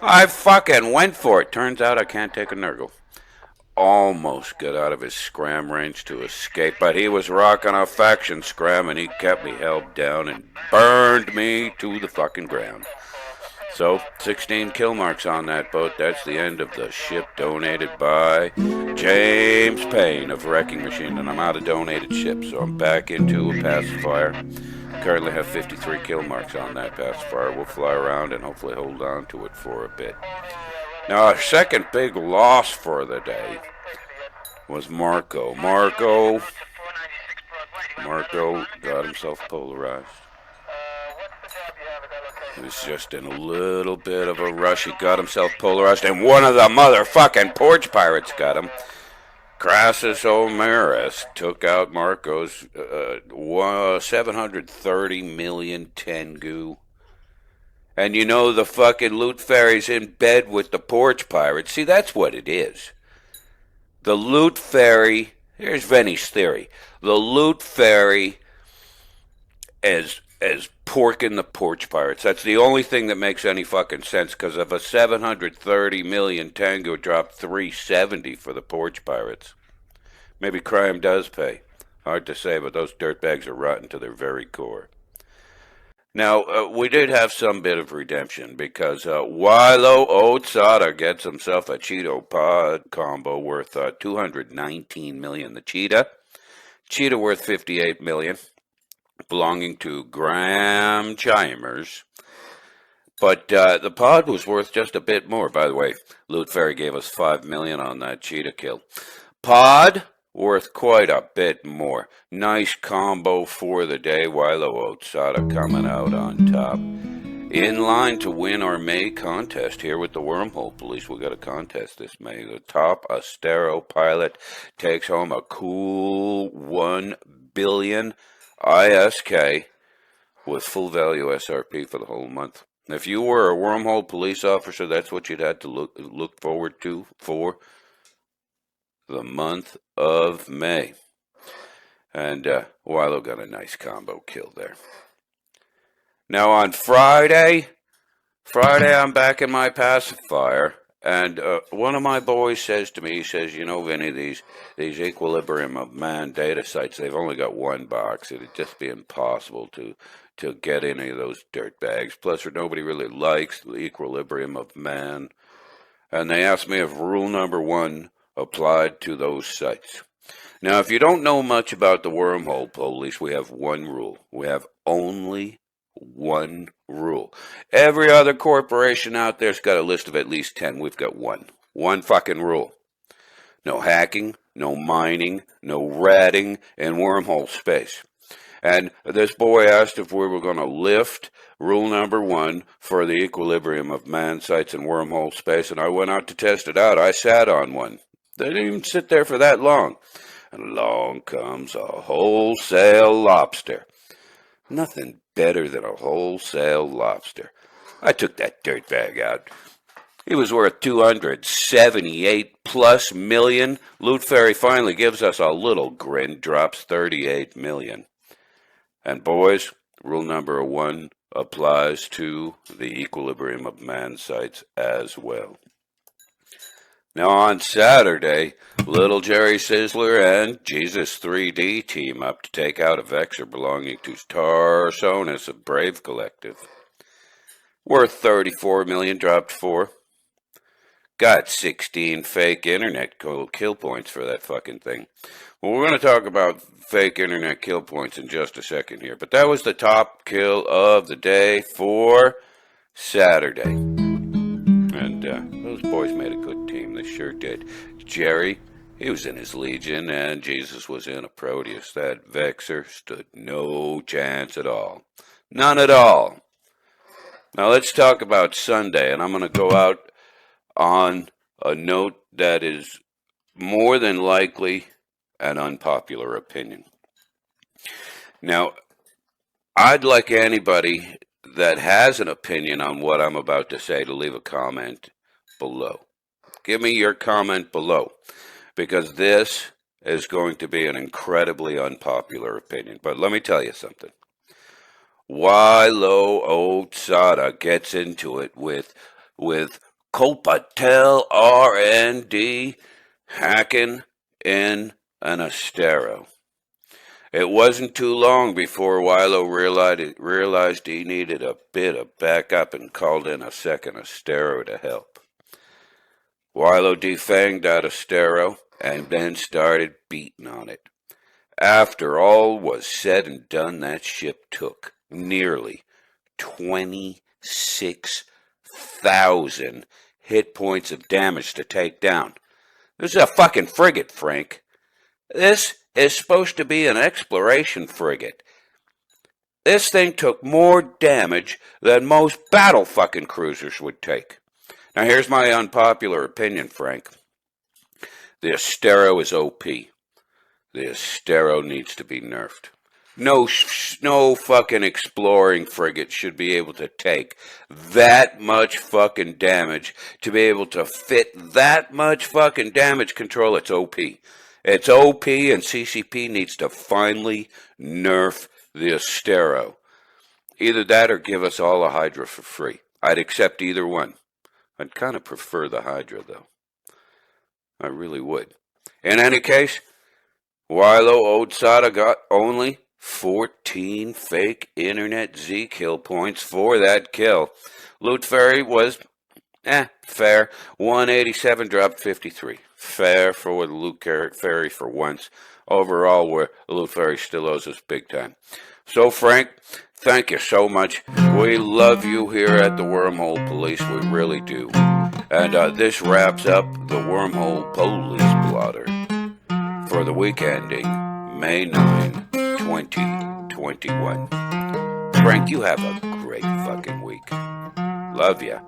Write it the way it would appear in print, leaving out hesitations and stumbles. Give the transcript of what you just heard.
I fucking went for it. Turns out I can't take a Nurgle. Almost got out of his scram range to escape, but he was rocking a faction scram and he kept me held down and burned me to the fucking ground. So, 16 kill marks on that boat. That's the end of the ship donated by James Payne of Wrecking Machine. And I'm out of donated ships, so I'm back into a pacifier. Currently have 53 kill marks on that pacifier. We'll fly around and hopefully hold on to it for a bit. Now, our second big loss for the day was Marco got himself polarized. He was just in a little bit of a rush. He got himself polarized, and one of the motherfucking porch pirates got him. Crassus Omeris took out Marco's 730 million Tengu. And you know the fucking loot fairy's in bed with the porch pirates. See, that's what it is. The loot fairy, here's Venny's theory. The loot fairy as porking the porch pirates. That's the only thing that makes any fucking sense, because of a 730 million Tango dropped 370 for the porch pirates. Maybe crime does pay. Hard to say, but those dirtbags are rotten to their very core. Now, we did have some bit of redemption because Wilo Otsada gets himself a Cheeto Pod combo worth 219 million. The Cheetah worth 58 million, belonging to Graham Chimers. But the pod was worth just a bit more. By the way, Loot Fairy gave us 5 million on that Cheetah kill. Pod worth quite a bit more. Nice combo for the day. Wilo Otsada coming out on top. In line to win our May contest here with the Wormhole Police. We got a contest this May. The top Astero pilot takes home a cool 1 billion ISK with full value SRP for the whole month. If you were a Wormhole police officer, that's what you'd had to look forward to for the month of May. And Wilo got a nice combo kill there. Now on Friday I'm back in my pacifier, and one of my boys says to me, he says, you know, Vinny, these Equilibrium of Man data sites, they've only got one box. It'd just be impossible to get any of those dirt bags. Plus, nobody really likes the Equilibrium of Man. And they asked me if rule number 1 applied to those sites. Now, if you don't know much about the Wormhole Police, we have one rule. We have only one rule. Every other corporation out there's got a list of at least 10. We've got one. One fucking rule. No hacking, no mining, no ratting in wormhole space. And this boy asked if we were going to lift rule number 1 for the Equilibrium of Man sites in wormhole space, and I went out to test it out. I sat on one. They didn't even sit there for that long. And along comes a wholesale lobster. Nothing better than a wholesale lobster. I took that dirtbag out. He was worth 278 plus million. Loot Fairy finally gives us a little grin, drops 38 million. And boys, rule number 1 applies to the Equilibrium of Man sites as well. Now on Saturday, Little Jerry Sizzler and Jesus 3D team up to take out a Vexer belonging to Tarsonis of Brave Collective. Worth 34 million, dropped 4. Got 16 fake internet kill points for that fucking thing. Well, we're going to talk about fake internet kill points in just a second here. But that was the top kill of the day for Saturday. And those boys made a good team. They sure did. Jerry, he was in his Legion, and Jesus was in a Proteus. That Vexer stood no chance at all. None at all. Now let's talk about Sunday, and I'm going to go out on a note that is more than likely an unpopular opinion. Now, I'd like anybody that has an opinion on what I'm about to say to leave a comment below. Give me your comment below, because this is going to be an incredibly unpopular opinion. But let me tell you something. Wilo Otsada gets into it with with Colpatel R&D hacking in an Astero. It wasn't too long before Wilo realized he needed a bit of backup and called in a second Astero to help. Wilo defanged that Astero and then started beating on it. After all was said and done, that ship took nearly 26,000 hit points of damage to take down. This is a fucking frigate, Frank. This is supposed to be an exploration frigate. This thing took more damage than most battle fucking cruisers would take. Now here's my unpopular opinion, Frank. The Astero is OP. The Astero needs to be nerfed. No fucking exploring frigate should be able to take that much fucking damage to be able to fit that much fucking damage control. It's OP. It's OP, and CCP needs to finally nerf the Astero. Either that or give us all a Hydra for free. I'd accept either one. I'd kind of prefer the Hydra, though. I really would. In any case, Wilo Odsada got only 14 fake Internet Z kill points for that kill. Loot Fairy was, fair. 187 dropped 53. Fair for the Loot Fairy for once. Overall, the Loot Fairy still owes us big time. So, Frank, thank you so much. We love you here at the Wormhole Police. We really do. And this wraps up the Wormhole Police Blotter for the week ending May 9, 2021. Frank, you have a great fucking week. Love ya.